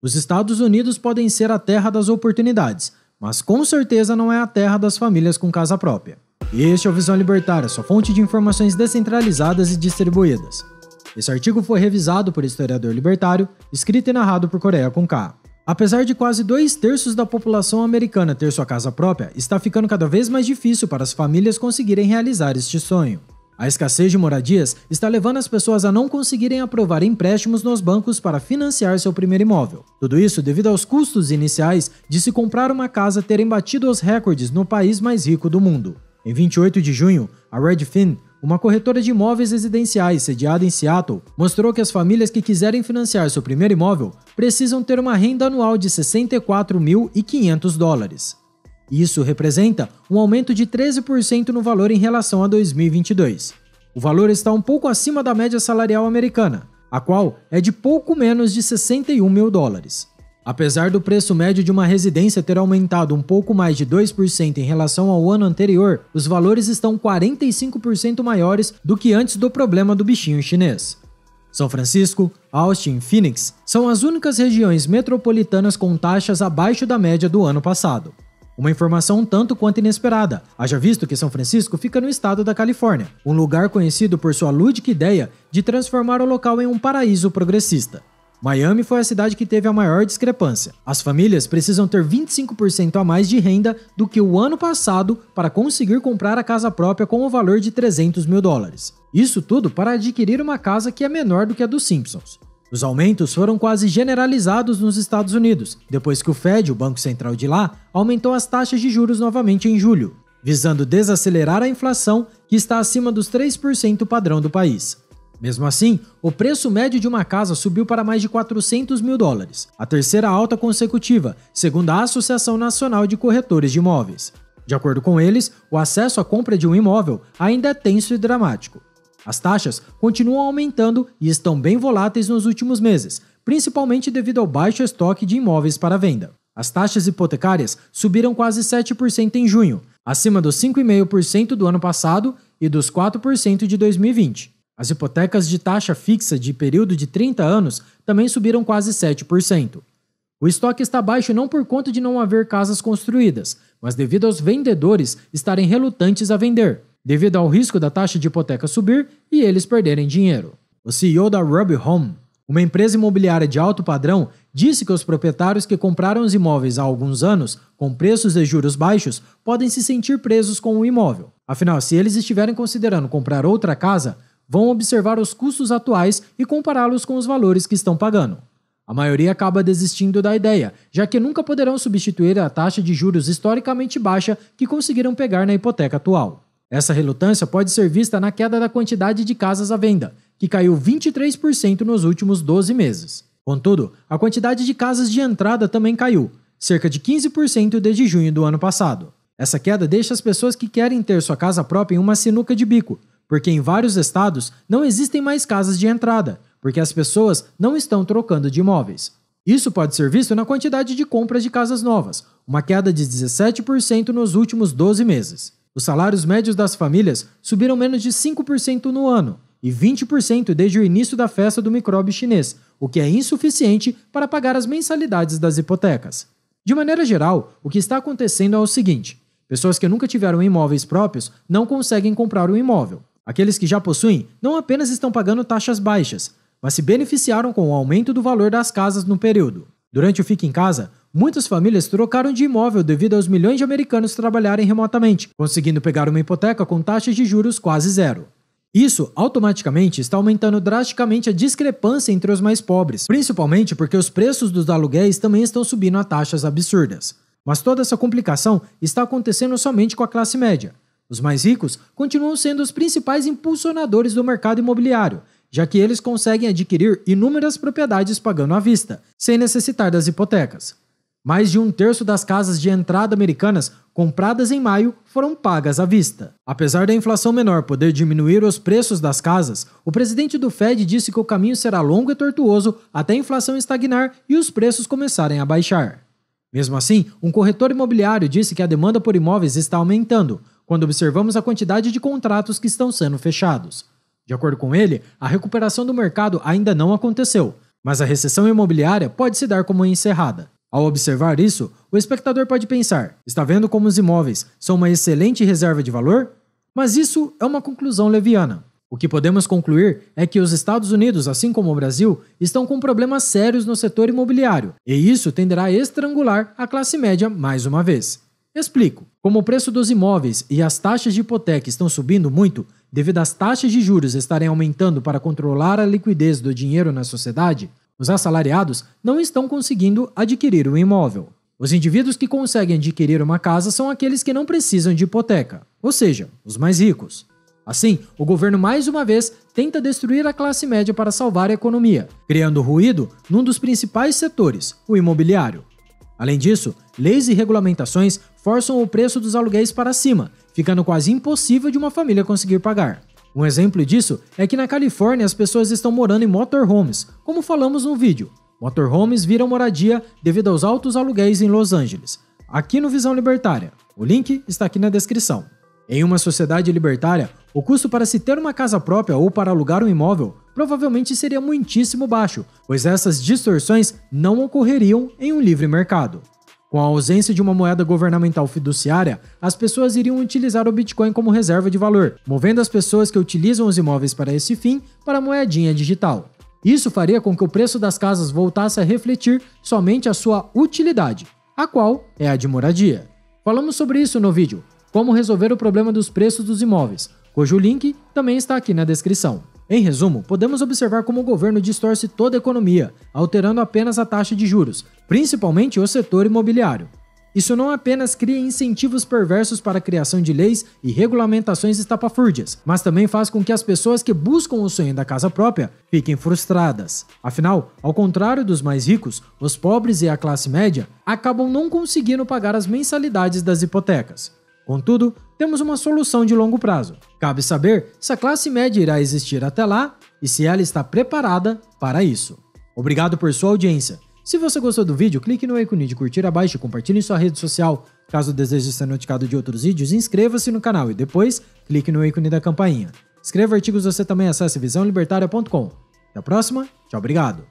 Os Estados Unidos podem ser a terra das oportunidades, mas com certeza não é a terra das famílias com casa própria. E este é o Visão Libertária, sua fonte de informações descentralizadas e distribuídas. Esse artigo foi revisado por historiador libertário, escrito e narrado por Coreia com K. Apesar de quase 2/3 da população americana ter sua casa própria, está ficando cada vez mais difícil para as famílias conseguirem realizar este sonho. A escassez de moradias está levando as pessoas a não conseguirem aprovar empréstimos nos bancos para financiar seu primeiro imóvel. Tudo isso devido aos custos iniciais de se comprar uma casa terem batido os recordes no país mais rico do mundo. Em 28 de junho, a Redfin, uma corretora de imóveis residenciais sediada em Seattle, mostrou que as famílias que quiserem financiar seu primeiro imóvel precisam ter uma renda anual de $64.500. Isso representa um aumento de 13% no valor em relação a 2022. O valor está um pouco acima da média salarial americana, a qual é de pouco menos de $61 mil. Apesar do preço médio de uma residência ter aumentado um pouco mais de 2% em relação ao ano anterior, os valores estão 45% maiores do que antes do problema do bichinho chinês. São Francisco, Austin e Phoenix são as únicas regiões metropolitanas com taxas abaixo da média do ano passado. Uma informação um tanto quanto inesperada, haja visto que São Francisco fica no estado da Califórnia, um lugar conhecido por sua lúdica ideia de transformar o local em um paraíso progressista. Miami foi a cidade que teve a maior discrepância. As famílias precisam ter 25% a mais de renda do que o ano passado para conseguir comprar a casa própria com o valor de $300 mil. Isso tudo para adquirir uma casa que é menor do que a dos Simpsons. Os aumentos foram quase generalizados nos Estados Unidos, depois que o Fed, o Banco Central de lá, aumentou as taxas de juros novamente em julho, visando desacelerar a inflação, que está acima dos 3% padrão do país. Mesmo assim, o preço médio de uma casa subiu para mais de $400 mil, a terceira alta consecutiva, segundo a Associação Nacional de Corretores de Imóveis. De acordo com eles, o acesso à compra de um imóvel ainda é tenso e dramático. As taxas continuam aumentando e estão bem voláteis nos últimos meses, principalmente devido ao baixo estoque de imóveis para venda. As taxas hipotecárias subiram quase 7% em junho, acima dos 5,5% do ano passado e dos 4% de 2020. As hipotecas de taxa fixa de período de 30 anos também subiram quase 7%. O estoque está baixo não por conta de não haver casas construídas, mas devido aos vendedores estarem relutantes a vender, devido ao risco da taxa de hipoteca subir e eles perderem dinheiro. O CEO da Ruby Home, uma empresa imobiliária de alto padrão, disse que os proprietários que compraram os imóveis há alguns anos, com preços e juros baixos, podem se sentir presos com o imóvel. Afinal, se eles estiverem considerando comprar outra casa, vão observar os custos atuais e compará-los com os valores que estão pagando. A maioria acaba desistindo da ideia, já que nunca poderão substituir a taxa de juros historicamente baixa que conseguiram pegar na hipoteca atual. Essa relutância pode ser vista na queda da quantidade de casas à venda, que caiu 23% nos últimos 12 meses. Contudo, a quantidade de casas de entrada também caiu, cerca de 15% desde junho do ano passado. Essa queda deixa as pessoas que querem ter sua casa própria em uma sinuca de bico, porque em vários estados não existem mais casas de entrada, porque as pessoas não estão trocando de imóveis. Isso pode ser visto na quantidade de compras de casas novas, uma queda de 17% nos últimos 12 meses. Os salários médios das famílias subiram menos de 5% no ano e 20% desde o início da festa do micróbio chinês, o que é insuficiente para pagar as mensalidades das hipotecas. De maneira geral, o que está acontecendo é o seguinte: pessoas que nunca tiveram imóveis próprios não conseguem comprar um imóvel. Aqueles que já possuem não apenas estão pagando taxas baixas, mas se beneficiaram com o aumento do valor das casas no período. Durante o Fique em Casa, muitas famílias trocaram de imóvel devido aos milhões de americanos trabalharem remotamente, conseguindo pegar uma hipoteca com taxas de juros quase zero. Isso, automaticamente, está aumentando drasticamente a discrepância entre os mais pobres, principalmente porque os preços dos aluguéis também estão subindo a taxas absurdas. Mas toda essa complicação está acontecendo somente com a classe média. Os mais ricos continuam sendo os principais impulsionadores do mercado imobiliário, já que eles conseguem adquirir inúmeras propriedades pagando à vista, sem necessitar das hipotecas. Mais de 1/3 das casas de entrada americanas compradas em maio foram pagas à vista. Apesar da inflação menor poder diminuir os preços das casas, o presidente do Fed disse que o caminho será longo e tortuoso até a inflação estagnar e os preços começarem a baixar. Mesmo assim, um corretor imobiliário disse que a demanda por imóveis está aumentando, quando observamos a quantidade de contratos que estão sendo fechados. De acordo com ele, a recuperação do mercado ainda não aconteceu, Mas a recessão imobiliária pode se dar como encerrada. Ao observar isso, o espectador pode pensar: está vendo como os imóveis são uma excelente reserva de valor? Mas isso é uma conclusão leviana. O que podemos concluir é que os Estados Unidos, assim como o Brasil, estão com problemas sérios no setor imobiliário, e isso tenderá a estrangular a classe média mais uma vez. Explico. Como o preço dos imóveis e as taxas de hipoteca estão subindo muito, devido às taxas de juros estarem aumentando para controlar a liquidez do dinheiro na sociedade, os assalariados não estão conseguindo adquirir um imóvel. Os indivíduos que conseguem adquirir uma casa são aqueles que não precisam de hipoteca, ou seja, os mais ricos. Assim, o governo mais uma vez tenta destruir a classe média para salvar a economia, criando ruído num dos principais setores, o imobiliário. Além disso, leis e regulamentações forçam o preço dos aluguéis para cima, ficando quase impossível de uma família conseguir pagar. Um exemplo disso é que na Califórnia as pessoas estão morando em motorhomes, como falamos no vídeo. Motorhomes viram moradia devido aos altos aluguéis em Los Angeles. Aqui no Visão Libertária. O link está aqui na descrição. Em uma sociedade libertária, o custo para se ter uma casa própria ou para alugar um imóvel provavelmente seria muitíssimo baixo, pois essas distorções não ocorreriam em um livre mercado. Com a ausência de uma moeda governamental fiduciária, as pessoas iriam utilizar o Bitcoin como reserva de valor, movendo as pessoas que utilizam os imóveis para esse fim para a moedinha digital. Isso faria com que o preço das casas voltasse a refletir somente a sua utilidade, a qual é a de moradia. Falamos sobre isso no vídeo, como resolver o problema dos preços dos imóveis, cujo link também está aqui na descrição. Em resumo, podemos observar como o governo distorce toda a economia, alterando apenas a taxa de juros, principalmente o setor imobiliário. Isso não apenas cria incentivos perversos para a criação de leis e regulamentações estapafúrdias, mas também faz com que as pessoas que buscam o sonho da casa própria fiquem frustradas. Afinal, ao contrário dos mais ricos, os pobres e a classe média acabam não conseguindo pagar as mensalidades das hipotecas. Contudo, temos uma solução de longo prazo. Cabe saber se a classe média irá existir até lá e se ela está preparada para isso. Obrigado por sua audiência. Se você gostou do vídeo, clique no ícone de curtir abaixo e compartilhe em sua rede social. Caso deseje ser notificado de outros vídeos, inscreva-se no canal e depois clique no ícone da campainha. Escreva artigos, você também acesse visãolibertaria.com. Até a próxima, tchau, obrigado.